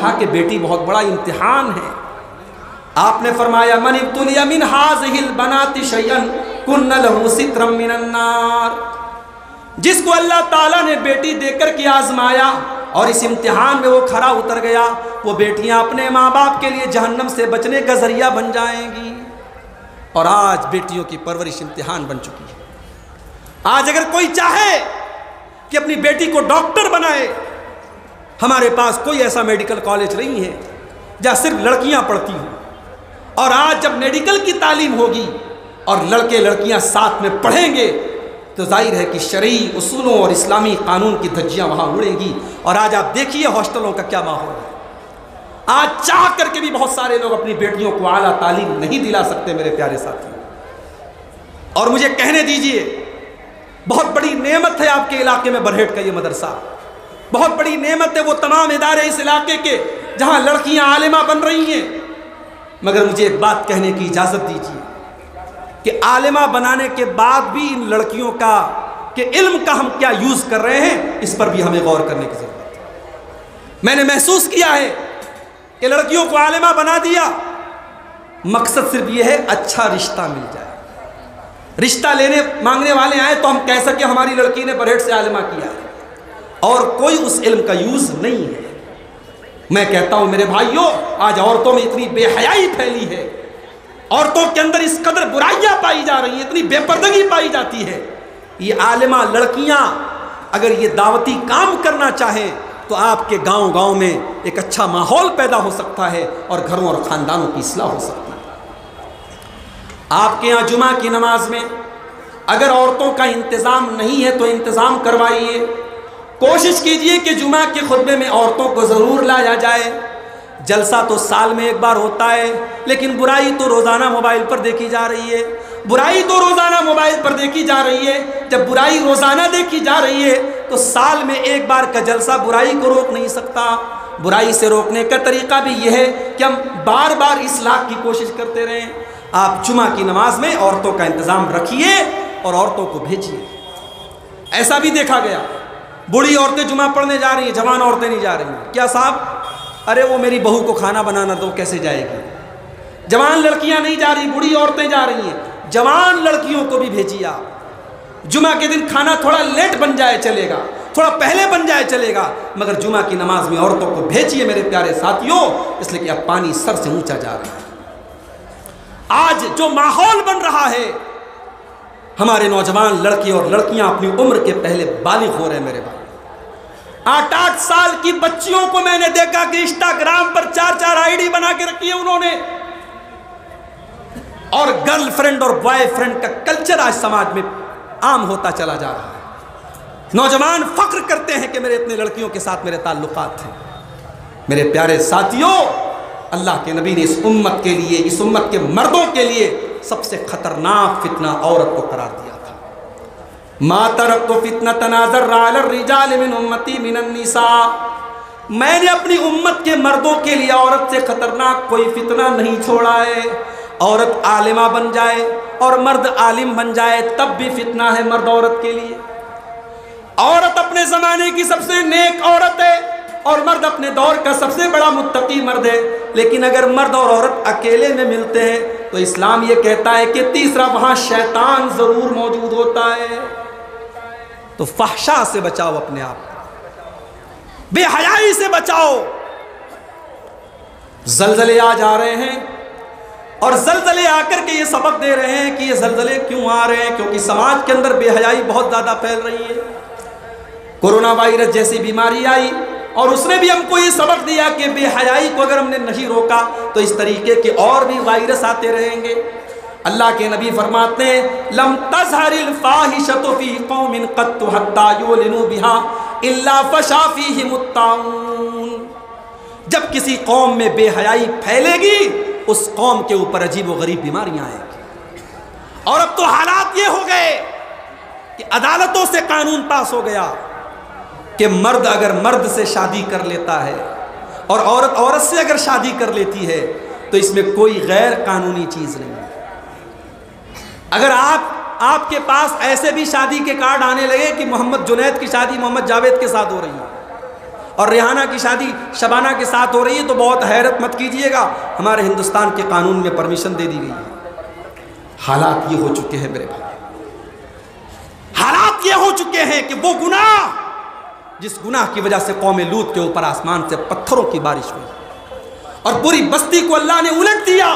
تھا کہ بیٹی بہت بڑا امتحان ہے. آپ نے فرمایا من ابتلی من هذه البنات شيئا كن له سترا من النار. جس کو اللہ تعالیٰ نے بیٹی دے کر کے آزمایا اور اس امتحان میں وہ کھرا اتر گیا، وہ بیٹیاں اپنے ماں باپ کے لیے جہنم سے بچنے کا ذریعہ بن جائیں گی. اور آج بیٹیوں کی پرورش امتحان بن چکی ہے. آج اگر کوئی چاہے کہ اپنی بیٹی کو ڈاکٹر بنائے، ہمارے پاس کوئی ایسا میڈیکل کالج نہیں ہے جہاں صرف لڑکیاں پڑھتی ہوں. اور آج جب میڈیکل کی تعلیم ہوگی اور لڑکے لڑکیاں ساتھ میں پڑھیں گے تو ظاہر ہے کہ شرعی اصولوں اور اسلامی قانون کی دھجیاں وہاں اڑیں گی. اور آج آپ دیکھیے ہاسٹلوں کا کیا ماحول ہے. آج چاہ کر کے بھی بہت سارے لوگ اپنی بیٹیوں کو اعلیٰ تعلیم نہیں دلا سکتے میرے پیارے ساتھیوں. اور مجھے کہنے دیجئے، بہت بڑی نعمت ہے آپ کے علاقے میں برہیٹ کا یہ مدرسہ، بہت بڑی نعمت ہے وہ تمام ادارے اس علاقے کے جہاں لڑکیاں عالمہ بن رہی ہیں. مگر مجھے ایک بات کہنے کی اجازت دیجیے کہ عالمہ بنانے کے بعد بھی ان لڑکیوں کا کہ علم کا ہم کیا یوز کر رہے ہیں، اس پر بھی ہمیں غور کرنے کی ضرورت ہے. میں نے محسوس کیا ہے کہ لڑکیوں کو عالمہ بنا دیا، مقصد صرف یہ ہے اچھا رشتہ مل جائے. رشتہ لینے مانگنے والے آئے تو ہم کہہ سکیں ہماری لڑکی نے برہیٹ سے عالمہ کیا ہے، اور کوئی اس علم کا یوز نہیں ہے. میں کہتا ہوں میرے بھائیوں، آج عورتوں میں اتنی بے حیائی پھیلی ہے، عورتوں کے اندر اس قدر برائیاں پائی جا رہی ہیں، اتنی بے پردگی پائی جاتی ہے. یہ عالمہ لڑکیاں اگر یہ دعوتی کام کرنا چاہیں تو آپ کے گاؤں گاؤں میں ایک اچھا ماحول پیدا ہو سکتا ہے اور گھروں اور خاندانوں کی اصلاح ہو سکتی ہے. آپ کے یہاں جمعہ کی نماز میں اگر عورتوں کا انتظام نہیں ہے تو انتظام کروائیے. کوشش کیجئے کہ جمعہ کے خطبے میں عورتوں کو ضرور لایا جائے. جلسہ تو سال میں ایک بار ہوتا ہے، لیکن برائی تو روزانہ موبائل پر دیکھی جا رہی ہے. برائی تو روزانہ موبائل پر دیکھی جا رہی ہے. جب برائی روزانہ دیکھی جا رہی ہے تو سال میں ایک بار کا جلسہ برائی کو روک نہیں سکتا. برائی سے روکنے کا طریقہ بھی یہ ہے کہ ہم بار بار اصلاح کی کوشش کرتے رہیں. آپ جمعہ کی نماز میں عورتوں کا انتظام رکھیے اور عورتوں کو بھیجیے. ایسا بھی دیکھا گیا بوڑھی عورتیں جمعہ پڑھنے جا رہی ہیں، جوان عورتیں نہیں جا رہی ہیں. کیا صاحب؟ ارے وہ میری بہو کو کھانا بنانا دو، کیسے جائے گی؟ جوان لڑکیاں نہیں جا رہی، بوڑھی عورتیں جا رہی ہیں. جوان لڑکیوں کو بھی بھیجیے آپ. جمعہ کے دن کھانا تھوڑا لیٹ بن جائے چلے گا، تھوڑا پہلے بن جائے چلے گا، مگر جمعہ کی نماز میں عورتوں کو بھیجیے میرے پیارے ساتھیوں، اس لیے کہ اب پانی سر سے اونچا جا رہا ہے. آج جو ماحول بن رہا ہے، ہمارے نوجوان لڑکے اور لڑکیاں اپنی عمر کے پہلے بالغ ہو رہے ہیں. میرے بھائی 8-8 سال کی بچیوں کو میں نے دیکھا کہ انسٹاگرام پر 4 آئی ڈی بنا کے رکھی ہے انہوں نے. اور گرل فرینڈ اور بوائے فرینڈ کا کلچر آج سماج میں عام ہوتا چلا جا رہا ہے. نوجوان فخر کرتے ہیں کہ میرے اتنے لڑکیوں کے ساتھ میرے تعلقات ہیں. میرے پیارے ساتھیوں، اللہ کے نبی نے اس امت کے لیے، اس امت کے مردوں کے لیے سب سے خطرناک فتنہ عورت کو قرار دیا تھا. ما ترکت فتنة ناظر علی الرجال من امتی من النساء. میں نے اپنی امت کے مردوں کے لیے عورت سے خطرناک کوئی فتنہ نہیں چھوڑا ہے. عورت عالمہ بن جائے اور مرد عالم بن جائے تب بھی فتنہ ہے مرد عورت کے لیے. عورت اپنے زمانے کی سب سے نیک عورت ہے اور مرد اپنے دور کا سب سے بڑا متقی مرد ہے. لیکن اگر مرد اور عورت اکیلے میں ملتے ہیں تو اسلام یہ کہتا ہے کہ تیسرا وہاں شیطان ضرور موجود ہوتا ہے. تو فحشا سے بچاؤ اپنے آپ کو، بے حیائی سے بچاؤ. زلزلے آ جا رہے ہیں اور زلزلے آ کر کے یہ سبق دے رہے ہیں کہ یہ زلزلے کیوں آ رہے ہیں، کیونکہ سماج کے اندر بے حیائی بہت زیادہ پھیل رہی ہے. کورونا وائرس جیسی بیماری آئی اور اس نے بھی ہم کو یہ سبق دیا کہ بے حیائی کو اگر ہم نے نہیں روکا تو اس طریقے کے اور بھی وائرس آتے رہیں گے. اللہ کے نبی فرماتے ہیں لم تظہر الفاحشۃ فی قوم قط حتی یعلنوا بها الا فشا فیہم الطاعون. جب کسی قوم میں بے حیائی پھیلے گی اس قوم کے اوپر عجیب و غریب بیماریاں آئیں گی. اور اب تو حالات یہ ہو گئے کہ عدالتوں سے قانون پاس ہو گیا کہ مرد اگر مرد سے شادی کر لیتا ہے اور عورت عورت سے اگر شادی کر لیتی ہے تو اس میں کوئی غیر قانونی چیز نہیں ہے. اگر آپ کے پاس ایسے بھی شادی کے کارڈ آنے لگے کہ محمد جنید کی شادی محمد جاوید کے ساتھ ہو رہی ہے اور ریحانہ کی شادی شبانہ کے ساتھ ہو رہی ہے تو بہت حیرت مت کیجئے گا، ہمارے ہندوستان کے قانون میں پرمیشن دے دی گئی ہے۔ حالات یہ ہو چکے ہیں میرے بھائی، حالات یہ ہو چکے ہیں کہ وہ گناہ جس گناہ کی وجہ سے قوم لوط کے اوپر آسمان سے پتھروں کی بارش ہوئی اور پوری بستی کو اللہ نے الٹ دیا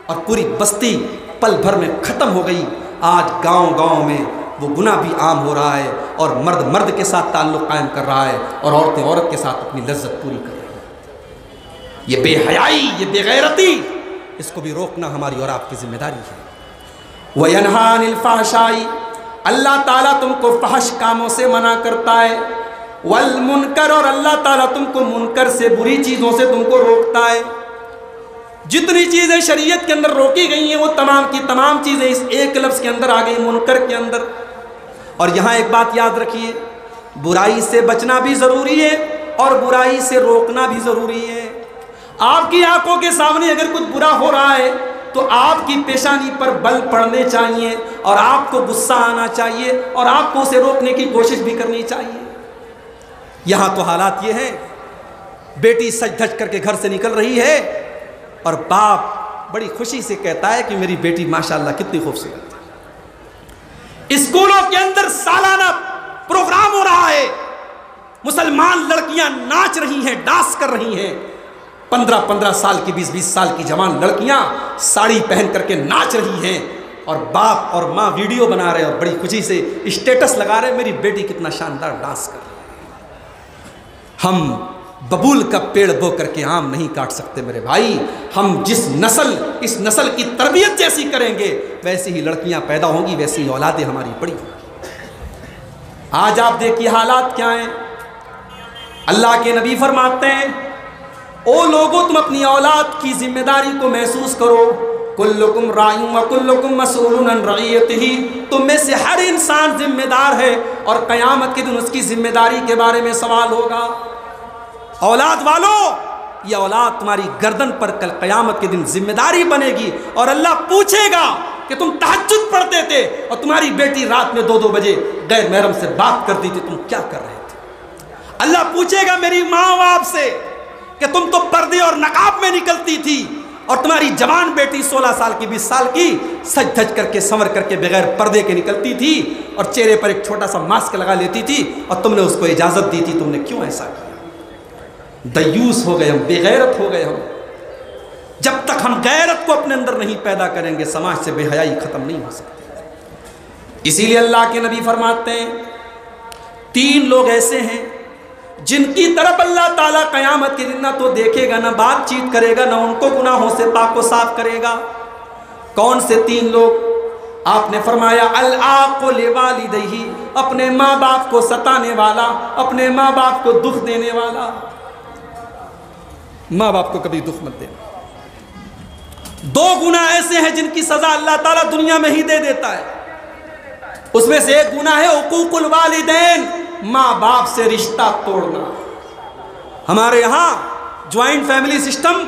اور پوری بستی پل بھر میں ختم ہو گئی، آج گاؤں گاؤں میں وہ گناہ بھی عام ہو رہا ہے اور مرد مرد کے ساتھ تعلق قائم کر رہا ہے اور عورتیں عورت کے ساتھ اپنی لذت پوری کر رہی ہیں۔ یہ بے حیائی، یہ بے غیرتی، اس کو بھی روکنا ہماری اور آپ کی ذمہ داری ہے۔ وَيَنْهَا عَنِ الْفَحْشَاءِ، اللہ تعالیٰ تم کو فحش کاموں سے منع کرتا ہے، وَالْمُنْكَرَ، اور اللہ تعالیٰ تم کو منکر سے، بری چیزوں سے تم کو روکتا ہے۔ جتنی چیزیں شریعت کے اندر روکی گئی ہیں وہ تمام کی تمام چیزیں اس ایک لفظ کے اندر آ گئی، منکر کے اندر۔ اور یہاں ایک بات یاد رکھیے، برائی سے بچنا بھی ضروری ہے اور برائی سے روکنا بھی ضروری ہے۔ آپ کی آنکھوں کے سامنے اگر کچھ برا ہو رہا ہے تو آپ کی پیشانی پر بل پڑنے چاہیے اور آپ کو غصہ آنا چاہیے اور آپ کو اسے روکنے کی کوشش بھی کرنی چاہیے۔ یہاں تو حالات یہ ہیں، بیٹی سج دھج کر کے گھر سے نکل رہی ہے اور باپ بڑی خوشی سے کہتا ہے کہ میری بیٹی ماشاءاللہ کتنی خوبصورت ہے۔ اسکولوں کے اندر سالانہ پروگرام ہو رہا ہے، مسلمان لڑکیاں ناچ رہی ہیں، ڈانس کر رہی ہیں، 15 سال کی 20 سال کی جوان لڑکیاں ساڑی پہن کر کے ناچ رہی ہیں اور باپ اور ماں ویڈیو بنا رہے ہیں اور بڑی خوشی سے اسٹیٹس لگا رہے ہیں میری بیٹی کتنا شاندار ڈانس کر رہی ہے۔ ہم ببول کا پیڑ بو کر کے آم نہیں کاٹ سکتے میرے بھائی، ہم اس نسل کی تربیت جیسی کریں گے ویسی ہی لڑکیاں پیدا ہوں گی، ویسی ہی اولادیں ہماری بڑی ہوں گی۔ آج آپ دیکھیے حالات کیا ہیں، اللہ کے نبی فرماتے ہیں او لوگوں تم اپنی اولاد کی ذمہ داری کو محسوس کرو، کلکم راعٍ وکلکم مسئول عن رعیتہ، تم میں سے ہر انسان ذمہ دار ہے اور قیامت کے دن اس کی ذمہ داری کے بارے میں سوال ہوگا۔ اولاد والو، یہ اولاد تمہاری گردن پر کل قیامت کے دن ذمہ داری بنے گی اور اللہ پوچھے گا کہ تم تہجد پڑھتے تھے اور تمہاری بیٹی رات میں 2 بجے غیر محرم سے بات کرتی تھی، تم کیا کر رہے تھے؟ اللہ پوچھے گا میری ماں و آپ سے کہ تم تو پردے اور نقاب میں نکلتی تھی اور تمہاری جوان بیٹی 16 سال کی 20 سال کی سج دھج کر کے سنور کر کے بغیر پردے کے نکلتی تھی اور چہرے پر ایک چھوٹا سا ماسک لگا لیتی تھی اور تم نے اس کو اجازت دی تھی، تم نے کیوں ایسا کیا؟ دیوس ہو گئے ہم، بے غیرت ہو گئے ہم۔ جب تک ہم غیرت کو اپنے اندر نہیں پیدا کریں گے سماج سے بے حیائی ختم نہیں ہو سکتی۔ اسی لیے اللہ کے نبی فرماتے ہیں 3 لوگ ایسے ہیں جن کی طرف اللہ تعالیٰ قیامت کے دن نہ تو دیکھے گا، نہ بات چیت کرے گا، نہ ان کو گناہوں سے پاک و صاف کرے گا۔ کون سے 3 لوگ؟ آپ نے فرمایا العاق لوالدیہ، اپنے ماں باپ کو ستانے والا، اپنے ماں باپ کو دکھ دینے والا۔ ماں باپ کو کبھی دکھ مت دینا۔ 2 گناہ ایسے ہیں جن کی سزا اللہ تعالیٰ دنیا میں ہی دے دیتا ہے، اس میں سے ایک گناہ ہے حقوق الوالدین، ماں باپ سے رشتہ توڑنا۔ ہمارے یہاں جوائنٹ فیملی سسٹم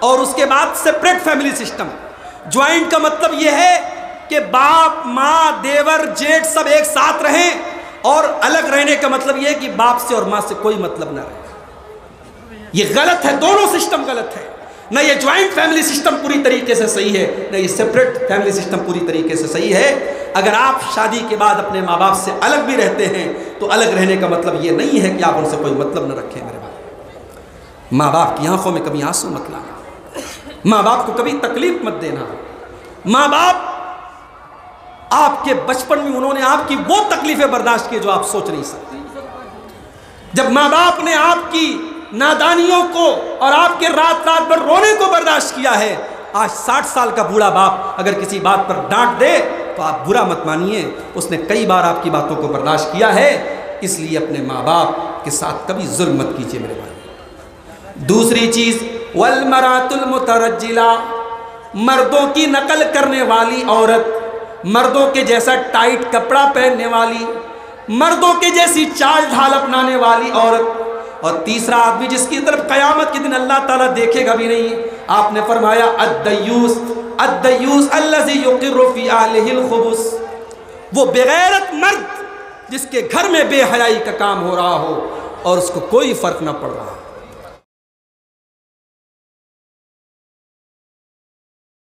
اور اس کے بعد سپریٹ فیملی سسٹم۔ جوائنٹ کا مطلب یہ ہے کہ باپ ماں دیور جیٹھ سب ایک ساتھ رہیں، اور الگ رہنے کا مطلب یہ ہے کہ باپ سے اور ماں سے کوئی مطلب نہ رہے۔ یہ غلط ہے، دونوں سسٹم غلط ہے۔ نہ یہ جوائنٹ فیملی سسٹم پوری طریقے سے صحیح ہے، نہ یہ سپریٹ فیملی سسٹم پوری طریقے سے صحیح ہے۔ اگر آپ شادی کے بعد اپنے ماں باپ سے الگ بھی رہتے ہیں تو الگ رہنے کا مطلب یہ نہیں ہے کہ آپ ان سے کوئی مطلب نہ رکھیں میرے بھائی۔ ماں باپ کی آنکھوں میں کبھی آنسو مت لانا، ماں باپ کو کبھی تکلیف مت دینا۔ ماں باپ آپ کے بچپن میں انہوں نے آپ کی وہ تکلیفیں برداشت کی جو آپ سوچ نہیں سکتے۔ جب ماں باپ نے آپ کی نادانیوں کو اور آپ کے رات رات بھر رونے کو برداشت کیا ہے، آج 60 سال کا بوڑھا باپ اگر کسی بات پر ڈانٹ دے تو آپ برا مت مانیے، اس نے کئی بار آپ کی باتوں کو برداشت کیا ہے۔ اس لیے اپنے ماں باپ کے ساتھ کبھی ظلم مت کیجیے میرے بھائی۔ دوسری چیز والمرأۃ المترجلہ، مردوں کی نقل کرنے والی عورت، مردوں کے جیسا ٹائٹ کپڑا پہننے والی، مردوں کے جیسی چال ڈھال اپنانے والی عورت۔ اور تیسرا آدمی جس کی طرف قیامت کے دن اللہ تعالیٰ دیکھے گا بھی نہیں، آپ نے فرمایا الدیوس، الدیوس الذی یقر فی اہلہ الخبث، وہ بغیرت مرد جس کے گھر میں بے حیائی کا کام ہو رہا ہو، اور اس کو کوئی فرق نہ پڑ رہا۔